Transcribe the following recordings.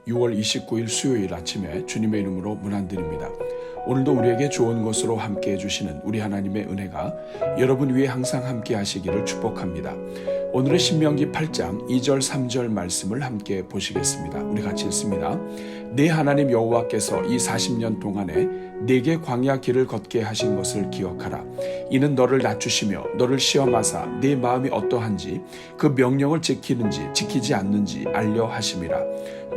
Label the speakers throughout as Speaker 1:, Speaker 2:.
Speaker 1: 6월 29일 수요일 아침에 주님의 이름으로 문안드립니다. 오늘도 우리에게 좋은 것으로 함께 해주시는 우리 하나님의 은혜가 여러분 위에 항상 함께 하시기를 축복합니다. 오늘의 신명기 8장 2절 3절 말씀을 함께 보시겠습니다. 우리 같이 읽습니다. 네 하나님 여호와께서 이 40년 동안에 네게 광야 길을 걷게 하신 것을 기억하라. 이는 너를 낮추시며 너를 시험하사 네 마음이 어떠한지 그 명령을 지키는지 지키지 않는지 알려 하심이라.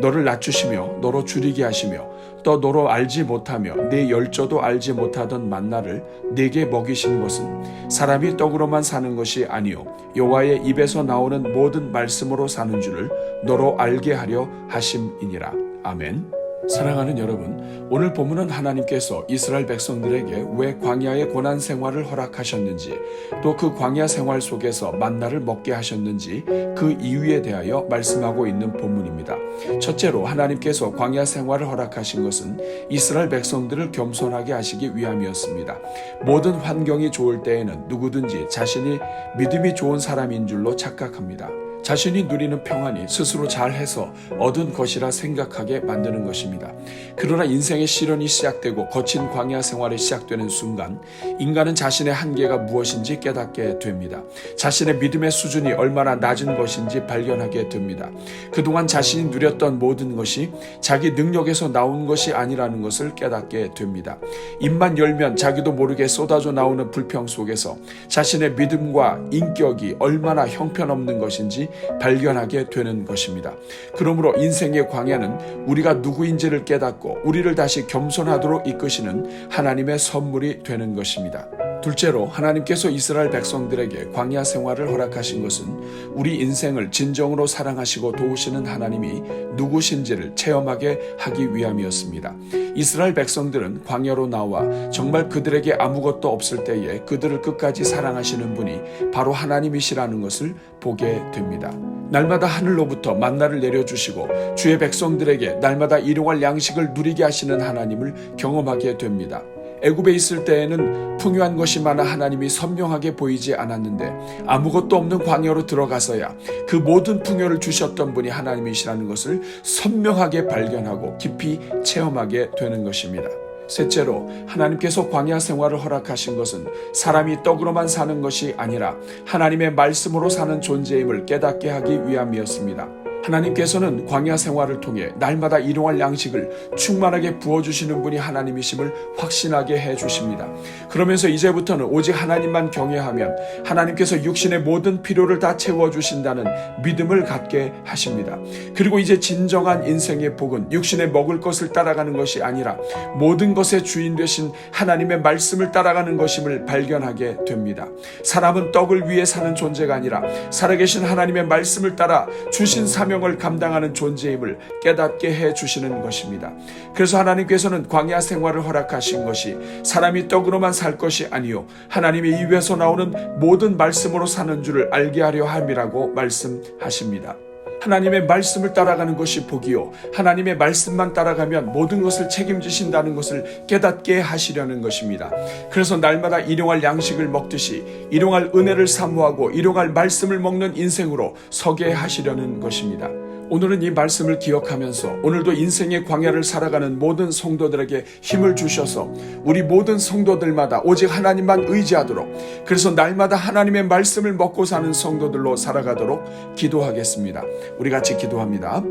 Speaker 1: 너를 낮추시며 너로 줄이게 하시며 또 너로 알지 못하며 내 열조도 알지 못하던 만나를 네게 먹이신 것은 사람이 떡으로만 사는 것이 아니요 여호와의 입에서 나오는 모든 말씀으로 사는 줄을 너로 알게 하려 하심이니라. 아멘. 사랑하는 여러분, 오늘 본문은 하나님께서 이스라엘 백성들에게 왜 광야의 고난 생활을 허락하셨는지, 또 그 광야 생활 속에서 만나를 먹게 하셨는지 그 이유에 대하여 말씀하고 있는 본문입니다. 첫째로 하나님께서 광야 생활을 허락하신 것은 이스라엘 백성들을 겸손하게 하시기 위함이었습니다. 모든 환경이 좋을 때에는 누구든지 자신이 믿음이 좋은 사람인 줄로 착각합니다. 자신이 누리는 평안이 스스로 잘해서 얻은 것이라 생각하게 만드는 것입니다. 그러나 인생의 시련이 시작되고 거친 광야 생활이 시작되는 순간 인간은 자신의 한계가 무엇인지 깨닫게 됩니다. 자신의 믿음의 수준이 얼마나 낮은 것인지 발견하게 됩니다. 그동안 자신이 누렸던 모든 것이 자기 능력에서 나온 것이 아니라는 것을 깨닫게 됩니다. 입만 열면 자기도 모르게 쏟아져 나오는 불평 속에서 자신의 믿음과 인격이 얼마나 형편없는 것인지 발견하게 되는 것입니다. 그러므로 인생의 광야는 우리가 누구인지를 깨닫고 우리를 다시 겸손하도록 이끄시는 하나님의 선물이 되는 것입니다. 둘째로 하나님께서 이스라엘 백성들에게 광야 생활을 허락하신 것은 우리 인생을 진정으로 사랑하시고 도우시는 하나님이 누구신지를 체험하게 하기 위함이었습니다. 이스라엘 백성들은 광야로 나와 정말 그들에게 아무것도 없을 때에 그들을 끝까지 사랑하시는 분이 바로 하나님이시라는 것을 보게 됩니다. 날마다 하늘로부터 만나를 내려주시고 주의 백성들에게 날마다 일용할 양식을 누리게 하시는 하나님을 경험하게 됩니다. 애굽에 있을 때에는 풍요한 것이 많아 하나님이 선명하게 보이지 않았는데 아무것도 없는 광야로 들어가서야 그 모든 풍요를 주셨던 분이 하나님이시라는 것을 선명하게 발견하고 깊이 체험하게 되는 것입니다. 셋째로 하나님께서 광야 생활을 허락하신 것은 사람이 떡으로만 사는 것이 아니라 하나님의 말씀으로 사는 존재임을 깨닫게 하기 위함이었습니다. 하나님께서는 광야 생활을 통해 날마다 일용할 양식을 충만하게 부어주시는 분이 하나님이심을 확신하게 해주십니다. 그러면서 이제부터는 오직 하나님만 경외하면 하나님께서 육신의 모든 필요를 다 채워주신다는 믿음을 갖게 하십니다. 그리고 이제 진정한 인생의 복은 육신의 먹을 것을 따라가는 것이 아니라 모든 것의 주인 되신 하나님의 말씀을 따라가는 것임을 발견하게 됩니다. 사람은 떡을 위해 사는 존재가 아니라 살아계신 하나님의 말씀을 따라 주신 사명을 감당하는 존재임을 깨닫게 해주시는 것입니다. 그래서 하나님께서는 광야 생활을 허락하신 것이 사람이 떡으로만 살 것이 아니요 하나님의 입에서 나오는 모든 말씀으로 사는 줄을 알게 하려 함이라고 말씀하십니다. 하나님의 말씀을 따라가는 것이 복이요 하나님의 말씀만 따라가면 모든 것을 책임지신다는 것을 깨닫게 하시려는 것입니다. 그래서 날마다 일용할 양식을 먹듯이 일용할 은혜를 사모하고 일용할 말씀을 먹는 인생으로 서게 하시려는 것입니다. 오늘은 이 말씀을 기억하면서 오늘도 인생의 광야를 살아가는 모든 성도들에게 힘을 주셔서 우리 모든 성도들마다 오직 하나님만 의지하도록, 그래서 날마다 하나님의 말씀을 먹고 사는 성도들로 살아가도록 기도하겠습니다. 우리 같이 기도합니다.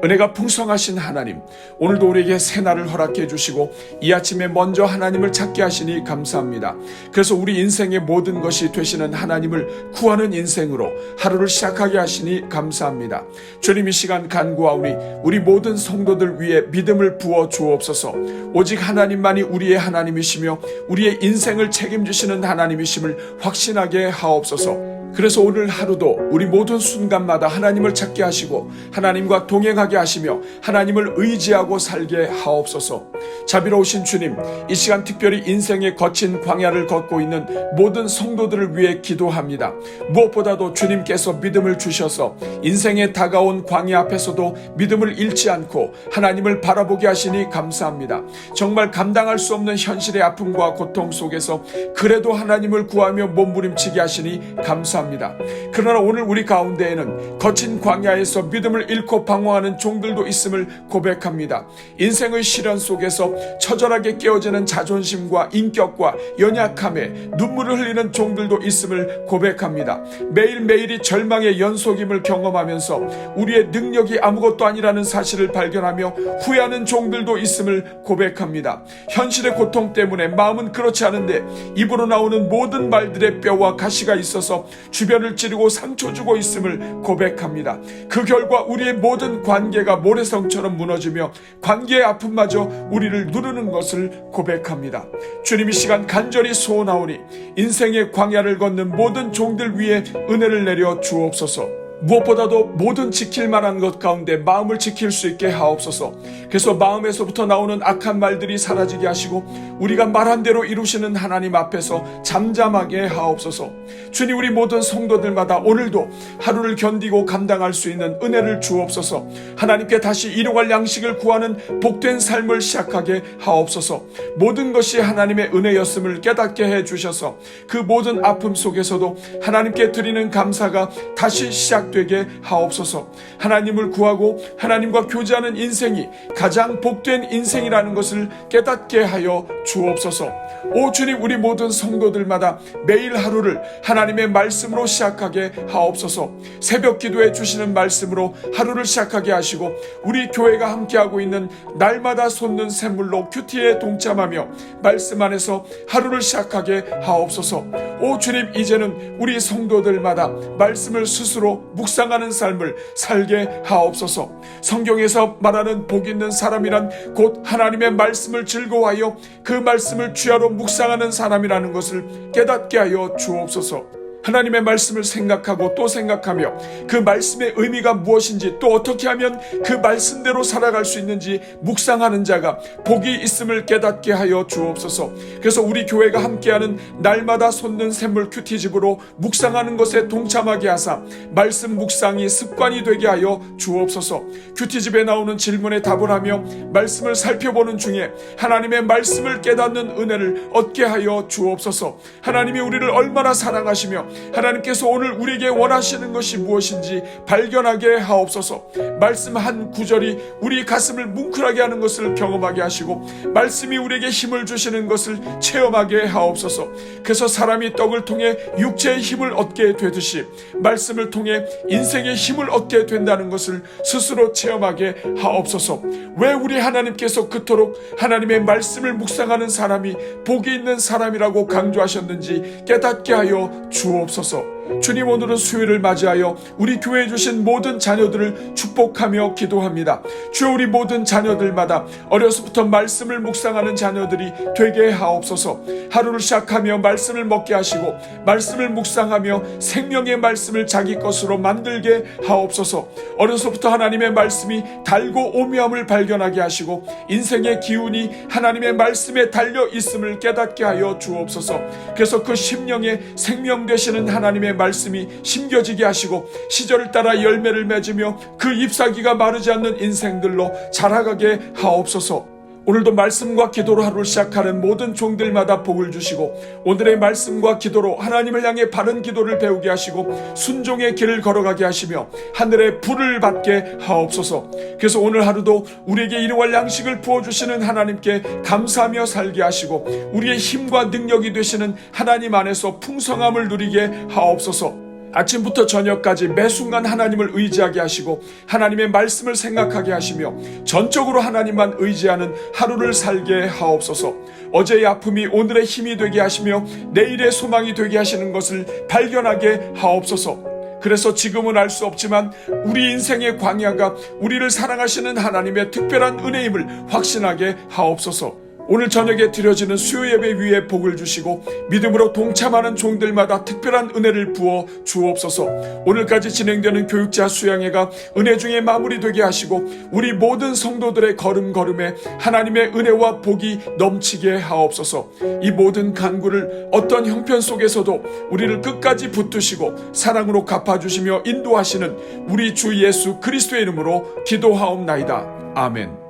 Speaker 1: 은혜가 풍성하신 하나님, 오늘도 우리에게 새날을 허락해 주시고 이 아침에 먼저 하나님을 찾게 하시니 감사합니다. 그래서 우리 인생의 모든 것이 되시는 하나님을 구하는 인생으로 하루를 시작하게 하시니 감사합니다. 주님, 이 시간 간구하오니 우리 모든 성도들 위해 믿음을 부어 주옵소서. 오직 하나님만이 우리의 하나님이시며 우리의 인생을 책임지시는 하나님이심을 확신하게 하옵소서. 그래서 오늘 하루도 우리 모든 순간마다 하나님을 찾게 하시고 하나님과 동행하게 하시며 하나님을 의지하고 살게 하옵소서. 자비로우신 주님, 이 시간 특별히 인생의 거친 광야를 걷고 있는 모든 성도들을 위해 기도합니다. 무엇보다도 주님께서 믿음을 주셔서 인생에 다가온 광야 앞에서도 믿음을 잃지 않고 하나님을 바라보게 하시니 감사합니다. 정말 감당할 수 없는 현실의 아픔과 고통 속에서 그래도 하나님을 구하며 몸부림치게 하시니 감사합니다. 감사합니다. 그러나 오늘 우리 가운데에는 거친 광야에서 믿음을 잃고 방황하는 종들도 있음을 고백합니다. 인생의 시련 속에서 처절하게 깨어지는 자존심과 인격과 연약함에 눈물을 흘리는 종들도 있음을 고백합니다. 매일매일이 절망의 연속임을 경험하면서 우리의 능력이 아무것도 아니라는 사실을 발견하며 후회하는 종들도 있음을 고백합니다. 현실의 고통 때문에 마음은 그렇지 않은데 입으로 나오는 모든 말들의 뼈와 가시가 있어서 주변을 찌르고 상처 주고 있음을 고백합니다. 그 결과 우리의 모든 관계가 모래성처럼 무너지며 관계의 아픔마저 우리를 누르는 것을 고백합니다. 주님, 이 시간 간절히 소원하오니 인생의 광야를 걷는 모든 종들 위에 은혜를 내려 주옵소서. 무엇보다도 모든 지킬 만한 것 가운데 마음을 지킬 수 있게 하옵소서. 그래서 마음에서부터 나오는 악한 말들이 사라지게 하시고 우리가 말한 대로 이루시는 하나님 앞에서 잠잠하게 하옵소서. 주님, 우리 모든 성도들마다 오늘도 하루를 견디고 감당할 수 있는 은혜를 주옵소서. 하나님께 다시 일용할 양식을 구하는 복된 삶을 시작하게 하옵소서. 모든 것이 하나님의 은혜였음을 깨닫게 해주셔서 그 모든 아픔 속에서도 하나님께 드리는 감사가 다시 시작되게 하옵소서. 하나님을 구하고 하나님과 교제하는 인생이 가장 복된 인생이라는 것을 깨닫게 하여 주옵소서. 오 주님, 우리 모든 성도들마다 매일 하루를 하나님의 말씀으로 시작하게 하옵소서. 새벽 기도해 주시는 말씀으로 하루를 시작하게 하시고 우리 교회가 함께하고 있는 날마다 솟는 샘물로 큐티에 동참하며 말씀 안에서 하루를 시작하게 하옵소서. 오 주님, 이제는 우리 성도들마다 말씀을 스스로 묵상하는 삶을 살게 하옵소서. 성경에서 말하는 복 있는 사람이란 곧 하나님의 말씀을 즐거워하여 그 말씀을 주야로 묵상하는 사람이라는 것을 깨닫게 하여 주옵소서. 하나님의 말씀을 생각하고 또 생각하며 그 말씀의 의미가 무엇인지 또 어떻게 하면 그 말씀대로 살아갈 수 있는지 묵상하는 자가 복이 있음을 깨닫게 하여 주옵소서. 그래서 우리 교회가 함께하는 날마다 솟는 샘물 큐티집으로 묵상하는 것에 동참하게 하사 말씀 묵상이 습관이 되게 하여 주옵소서. 큐티집에 나오는 질문에 답을 하며 말씀을 살펴보는 중에 하나님의 말씀을 깨닫는 은혜를 얻게 하여 주옵소서. 하나님이 우리를 얼마나 사랑하시며 하나님께서 오늘 우리에게 원하시는 것이 무엇인지 발견하게 하옵소서. 말씀 한 구절이 우리 가슴을 뭉클하게 하는 것을 경험하게 하시고 말씀이 우리에게 힘을 주시는 것을 체험하게 하옵소서. 그래서 사람이 떡을 통해 육체의 힘을 얻게 되듯이 말씀을 통해 인생의 힘을 얻게 된다는 것을 스스로 체험하게 하옵소서. 왜 우리 하나님께서 그토록 하나님의 말씀을 묵상하는 사람이 복이 있는 사람이라고 강조하셨는지 깨닫게 하여 주옵소서. 주님, 오늘은 수요일을 맞이하여 우리 교회에 주신 모든 자녀들을 축복하며 기도합니다. 주여, 우리 모든 자녀들마다 어려서부터 말씀을 묵상하는 자녀들이 되게 하옵소서. 하루를 시작하며 말씀을 먹게 하시고 말씀을 묵상하며 생명의 말씀을 자기 것으로 만들게 하옵소서. 어려서부터 하나님의 말씀이 달고 오묘함을 발견하게 하시고 인생의 기운이 하나님의 말씀에 달려 있음을 깨닫게 하여 주옵소서. 그래서 그 심령에 생명 되시는 하나님의 말씀이 심겨지게 하시고 시절을 따라 열매를 맺으며 그 잎사귀가 마르지 않는 인생들로 자라가게 하옵소서. 오늘도 말씀과 기도로 하루를 시작하는 모든 종들마다 복을 주시고 오늘의 말씀과 기도로 하나님을 향해 바른 기도를 배우게 하시고 순종의 길을 걸어가게 하시며 하늘의 불을 받게 하옵소서. 그래서 오늘 하루도 우리에게 일용할 양식을 부어주시는 하나님께 감사하며 살게 하시고 우리의 힘과 능력이 되시는 하나님 안에서 풍성함을 누리게 하옵소서. 아침부터 저녁까지 매 순간 하나님을 의지하게 하시고 하나님의 말씀을 생각하게 하시며 전적으로 하나님만 의지하는 하루를 살게 하옵소서. 어제의 아픔이 오늘의 힘이 되게 하시며 내일의 소망이 되게 하시는 것을 발견하게 하옵소서. 그래서 지금은 알 수 없지만 우리 인생의 광야가 우리를 사랑하시는 하나님의 특별한 은혜임을 확신하게 하옵소서. 오늘 저녁에 드려지는 수요 예배 위에 복을 주시고 믿음으로 동참하는 종들마다 특별한 은혜를 부어 주옵소서. 오늘까지 진행되는 교육자 수양회가 은혜 중에 마무리되게 하시고 우리 모든 성도들의 걸음걸음에 하나님의 은혜와 복이 넘치게 하옵소서. 이 모든 간구를 어떤 형편 속에서도 우리를 끝까지 붙드시고 사랑으로 갚아주시며 인도하시는 우리 주 예수 그리스도의 이름으로 기도하옵나이다. 아멘.